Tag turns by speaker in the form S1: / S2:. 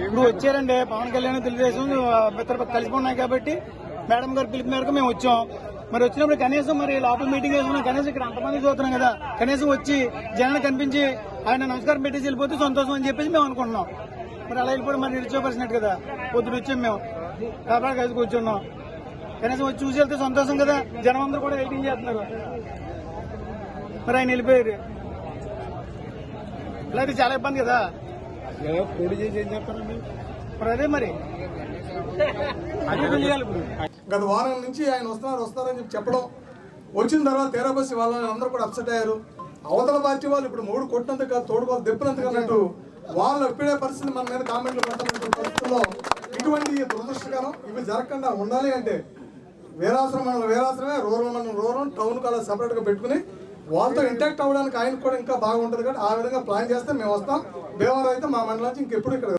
S1: ఇప్పుడు వచ్చారండి పవన్ కళ్యాణ్ తెలుగుదేశం ఇతర కలిసి ఉన్నాయి కాబట్టి మేడం గారు పిలుపు మేరకు మేము వచ్చాం. మరి వచ్చినప్పుడు కనీసం మరి లోపల మీటింగ్ వేసుకున్నాం, కనీసం ఇక్కడ అంతమంది చూస్తున్నాం కదా, కనీసం వచ్చి జనాన్ని కనిపించి ఆయన నమస్కారం పెట్టేసి వెళ్ళిపోతే సంతోషం అని చెప్పేసి మేము అనుకుంటున్నాం. మరి అలా వెళ్ళిపోవడం మరి నిరుచోపరిచినట్టు కదా. పొద్దున వచ్చాం మేము కాబట్టి కలిసి కూర్చున్నాం, కనీసం వచ్చి చూసి వెళ్తే సంతోషం కదా. జనం అందరూ కూడా వెయిటింగ్ చేస్తున్నారు. మరి ఆయన వెళ్ళిపోయారు, ఇలా అయితే చాలా ఇబ్బంది కదా.
S2: పోటీ చేసి ఏం చెప్తారండి
S1: మరి అదే మరి
S3: గత వారం నుంచి ఆయన వస్తారని చెప్పడం, వచ్చిన తర్వాత తెరాబస్సి వాళ్ళని అందరూ కూడా అప్సెట్ అయ్యారు. అవతల పార్టీ వాళ్ళు ఇప్పుడు మూడు కొట్టినందుకు కాదు, తోడు వాళ్ళు దెప్పినందుకు అన్నట్టు వాళ్ళు ఎప్పుడే పరిస్థితి మన మీద కామెంట్లు పెట్టినటువంటి పరిస్థితుల్లో ఇటువంటి దురదృష్టకరం. ఇవి జరగకుండా ఉండాలి అంటే వీరాశ్రమం మండలం వీరాశ్రమే, రూరల్ మండలం రూరల్, టౌన్ కాలేజ్ సపరేట్ గా పెట్టుకుని వాళ్ళతో ఇంటాక్ట్ అవ్వడానికి ఆయనకు కూడా ఇంకా బాగుంటుంది. కాబట్టి ఆ విధంగా ప్లాన్ చేస్తే మేము వస్తాం. భీమవరం అయితే మా మండలం నుంచి ఇంకెప్పుడు ఇక్కడ